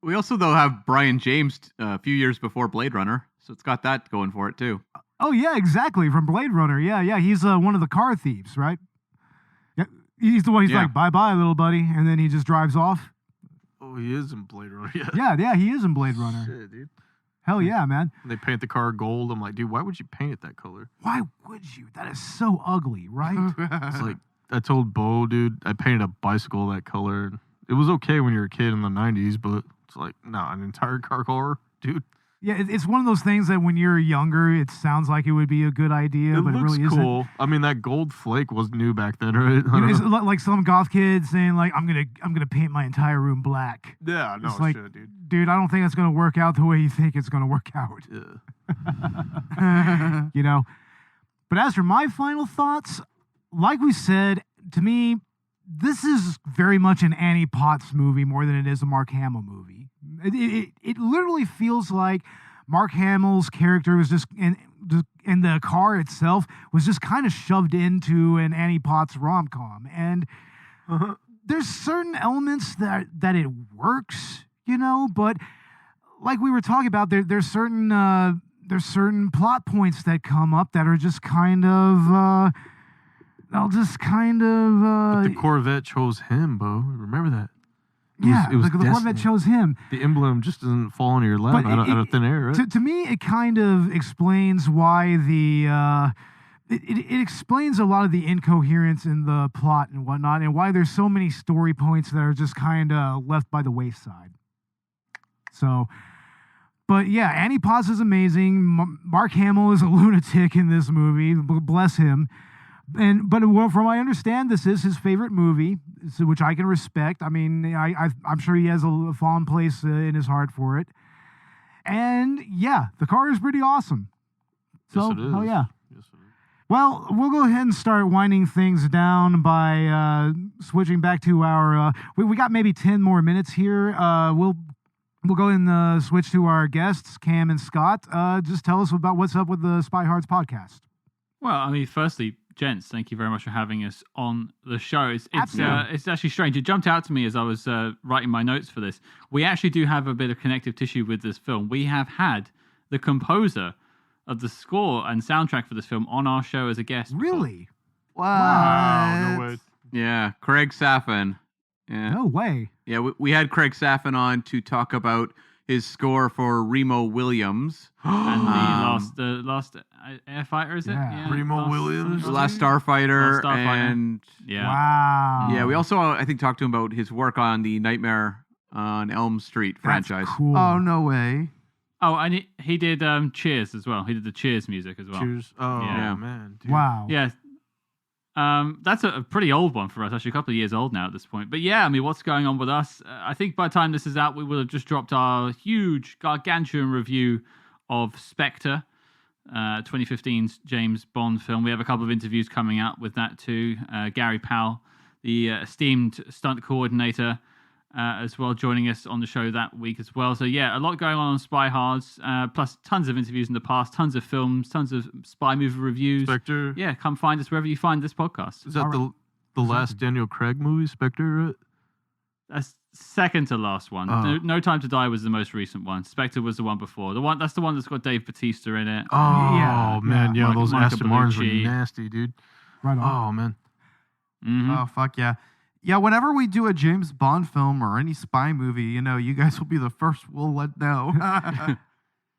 We also, though, have Brian James a few years before Blade Runner, so it's got that going for it, too. Oh, yeah, exactly. From Blade Runner. Yeah. He's one of the car thieves, right? Yeah. He's the one who's like, bye-bye, little buddy, and then he just drives off. Oh, he is in Blade Runner. Yeah. Yeah, he is in Blade Runner. Shit, dude. Hell yeah, man. When they paint the car gold, I'm like, dude, why would you paint it that color? Why would you? That is so ugly, right? It's like, I told Bo, dude, I painted a bicycle that color. It was okay when you were a kid in the 90s, but it's like, nah, an entire car color, dude. Yeah, it's one of those things that when you're younger, it sounds like it would be a good idea, but it looks really cool. isn't. I mean, that gold flake was new back then, right? You know, it's like some goth kid saying, like, I'm gonna paint my entire room black. Yeah, no it's like, shit, dude. Dude, I don't think it's gonna work out the way you think it's gonna work out. Yeah. You know? But as for my final thoughts, like we said, to me, this is very much an Annie Potts movie more than it is a Mark Hamill movie. It literally feels like Mark Hamill's character was just in the car itself was just kind of shoved into an Annie Potts rom-com. And there's certain elements that it works, you know, but like we were talking about, there's certain plot points that come up that are just kind of but the Corvette chose him, Bo. Remember that? The destiny. Corvette chose him. The emblem just doesn't fall into your lap out of thin air, right? To me, it kind of explains why it explains a lot of the incoherence in the plot and whatnot, and why there's so many story points that are just kind of left by the wayside. So, but yeah, Annie Potts is amazing. Mark Hamill is a lunatic in this movie. Bless him. But from what I understand, this is his favorite movie, which I can respect. I mean, I'm sure he has a fond place in his heart for it. And yeah, the car is pretty awesome. So, yes, it is. Oh yeah. Yes, it is. Well, we'll go ahead and start winding things down by switching back to our. We got maybe 10 more minutes here. We'll go and switch to our guests, Cam and Scott. Just tell us about what's up with the SpyHards podcast. Well, I mean, firstly, gents, thank you very much for having us on the show. It's actually strange. It jumped out to me as I was writing my notes for this. We actually do have a bit of connective tissue with this film. We have had the composer of the score and soundtrack for this film on our show as a guest. Really? Wow. No way. Yeah, Craig Saffin. Yeah. No way. Yeah, we had Craig Saffin on to talk about his score for Remo Williams. And the last Airfighter, is it? Yeah. Remo Williams. The Last Starfighter. Last Starfighter. And yeah. Wow. yeah, we also, I think, talked to him about his work on the Nightmare on Elm Street franchise. That's cool. Oh, no way. Oh, and he did Cheers as well. He did the Cheers music as well. Cheers. Oh, Yeah. man. Dude. Wow. Yeah. That's a pretty old one for us, actually a couple of years old now at this point. But yeah, I mean, what's going on with us? I think by the time this is out, we will have just dropped our huge, gargantuan review of Spectre, 2015's James Bond film. We have a couple of interviews coming out with that too. Gary Powell, the esteemed stunt coordinator, as well, joining us on the show that week as well. So yeah, a lot going on SpyHards, plus tons of interviews in the past, tons of films, tons of spy movie reviews. Spectre. Yeah, come find us wherever you find this podcast. Is that the last Daniel Craig movie, Spectre, right? That's second to last one. Oh. No Time to Die was the most recent one. Spectre was the one before. That's the one that's got Dave Bautista in it. Oh, man. Yeah, those Monica Aston Martins were Bellucci. nasty, dude. Right on. Oh, man. Mhm. Oh, fuck yeah. Yeah, whenever we do a James Bond film or any spy movie, you guys will be the first we'll let know. Well,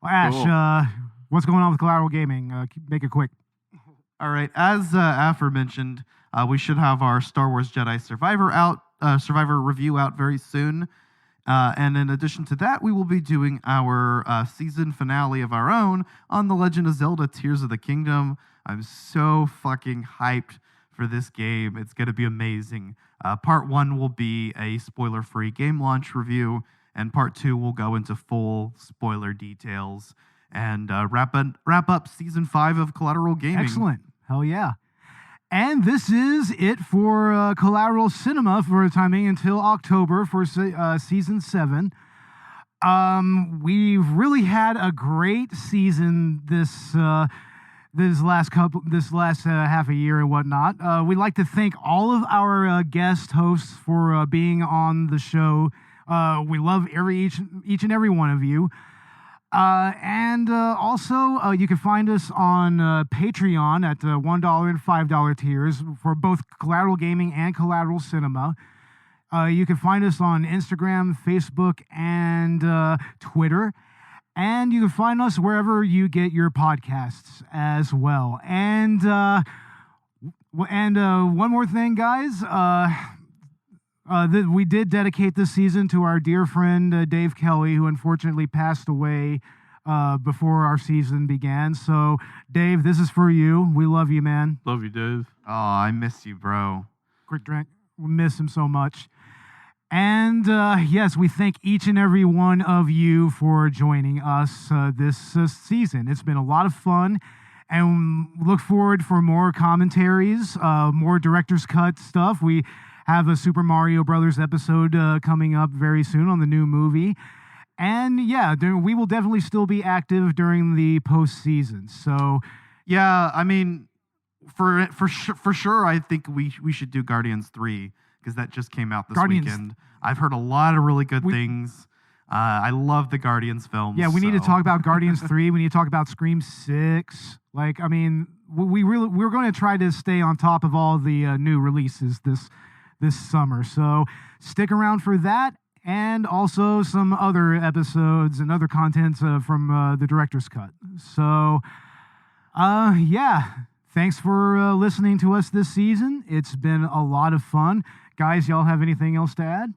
Ash, Cool. what's going on with Collateral Gaming? Make it quick. All right, as aforementioned, we should have our Star Wars Jedi Survivor review out very soon. And in addition to that, we will be doing our season finale of our own on The Legend of Zelda Tears of the Kingdom. I'm so fucking hyped for this game. It's going to be amazing. Part 1 will be a spoiler-free game launch review, and Part 2 will go into full spoiler details and wrap up Season 5 of Collateral Gaming. Excellent. Hell yeah. And this is it for Collateral Cinema for the timing until October for season 7. We've really had a great season this last half a year and whatnot. We'd like to thank all of our guest hosts for being on the show. We love each and every one of you. And also, you can find us on Patreon at $1 and $5 tiers for both Collateral Gaming and Collateral Cinema. You can find us on Instagram, Facebook, and Twitter. And you can find us wherever you get your podcasts as well. And one more thing, guys. We did dedicate this season to our dear friend Dave Kelly, who unfortunately passed away before our season began. So, Dave, this is for you. We love you, man. Love you, Dave. Oh, I miss you, bro. Quick drink. We miss him so much. And yes, we thank each and every one of you for joining us this season. It's been a lot of fun, and look forward for more commentaries, more director's cut stuff. We have a Super Mario Brothers episode coming up very soon on the new movie. And yeah, we will definitely still be active during the postseason. So yeah, I mean, for sure, I think we should do Guardians 3 because that just came out this weekend. I've heard a lot of really good things. I love the Guardians films. Yeah, we need to talk about Guardians 3. We need to talk about Scream 6. Like, I mean, we're going to try to stay on top of all the new releases this summer. So stick around for that, and also some other episodes and other content from the director's cut. So, yeah, thanks for listening to us this season. It's been a lot of fun. Guys, y'all have anything else to add?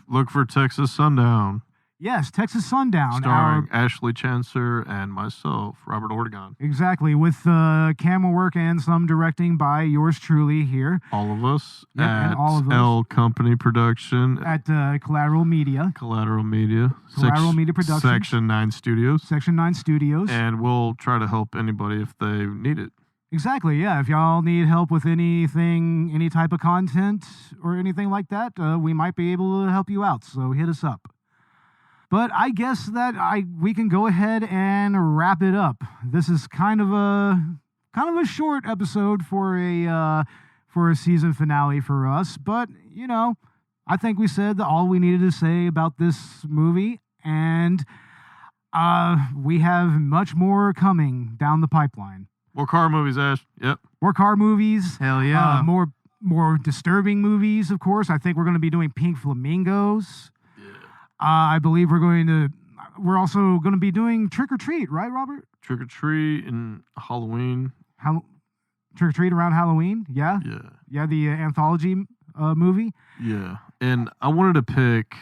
Look for Texas Sundown. Yes, Texas Sundown. Starring Ashley Chancer and myself, Robert Ortegon. Exactly, with camera work and some directing by yours truly here. All of us at all of us. L Company Production. At Collateral Media. Collateral Media. Collateral Media Productions. Section 9 Studios. Section 9 Studios. And we'll try to help anybody if they need it. Exactly, yeah. If y'all need help with anything, any type of content or anything like that, we might be able to help you out, so hit us up. But I guess that we can go ahead and wrap it up. This is kind of a short episode for a season finale for us, but you know, I think we said all we needed to say about this movie, and we have much more coming down the pipeline. More car movies, Ash. Yep. More car movies. Hell yeah. More disturbing movies, of course. I think we're going to be doing Pink Flamingos. Yeah. I believe we're also going to be doing Trick or Treat, right, Robert? Trick or Treat and Halloween. Trick or Treat around Halloween? Yeah? Yeah. Yeah, the anthology movie? Yeah. And I wanted to pick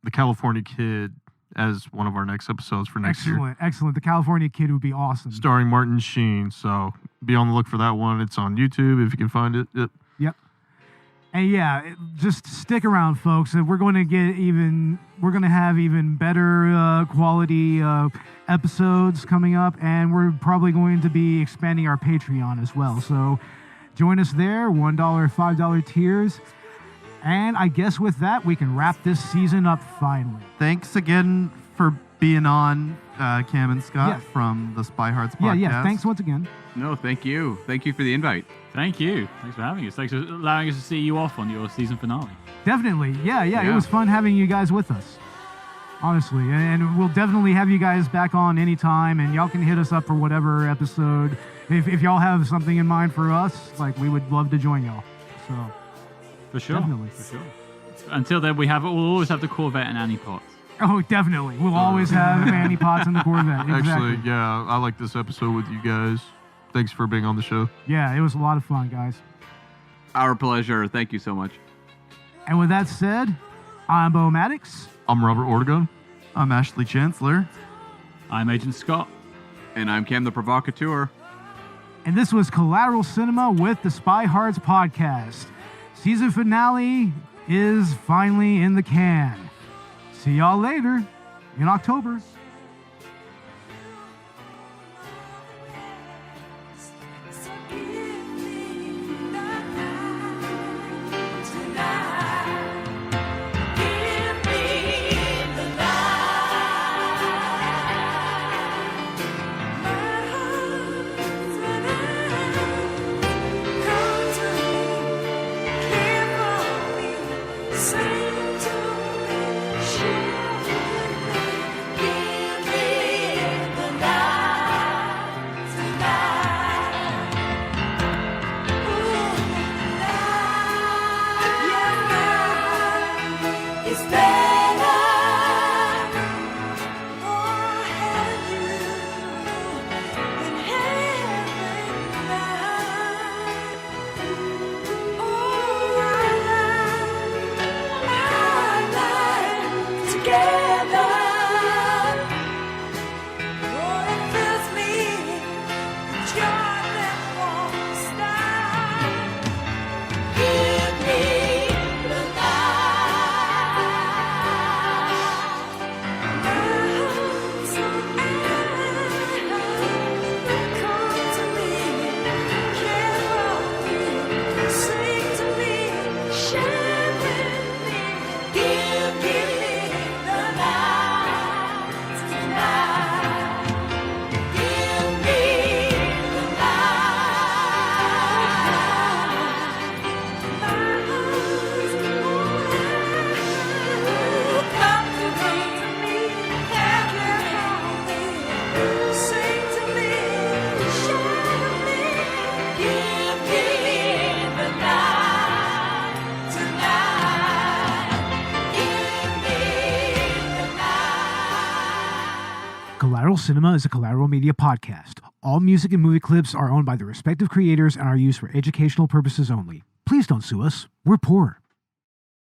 The California Kid as one of our next episodes for next year. Excellent. The California Kid would be awesome. Starring Martin Sheen. So be on the look for that one. It's on YouTube if you can find it. Yep. And yeah, just stick around, folks. We're going to have even better quality episodes coming up, and we're probably going to be expanding our Patreon as well. So join us there, $1, $5 tiers. And I guess with that, we can wrap this season up finally. Thanks again for being on, Cam and Scott from the SpyHards Podcast. Yeah, thanks once again. No, thank you. Thank you for the invite. Thank you. Thanks for having us. Thanks for allowing us to see you off on your season finale. Definitely. Yeah. It was fun having you guys with us. Honestly. And we'll definitely have you guys back on anytime, and y'all can hit us up for whatever episode. If y'all have something in mind for us, like, we would love to join y'all. So... For sure. Definitely. For sure. Until then, we'll always have the Corvette and Annie Potts. Oh, definitely. We'll always have Annie Potts and the Corvette. Exactly. Actually, yeah, I like this episode with you guys. Thanks for being on the show. Yeah, it was a lot of fun, guys. Our pleasure. Thank you so much. And with that said, I'm Bo Maddox. I'm Robert Ortegon. I'm Ashley Chancellor. I'm Agent Scott. And I'm Cam the Provocateur. And this was Collateral Cinema with the SpyHards Podcast. Season finale is finally in the can. See y'all later in October. So give me Cinema is a Collateral Media podcast. All music and movie clips are owned by the respective creators and are used for educational purposes only. Please don't sue us. We're poor.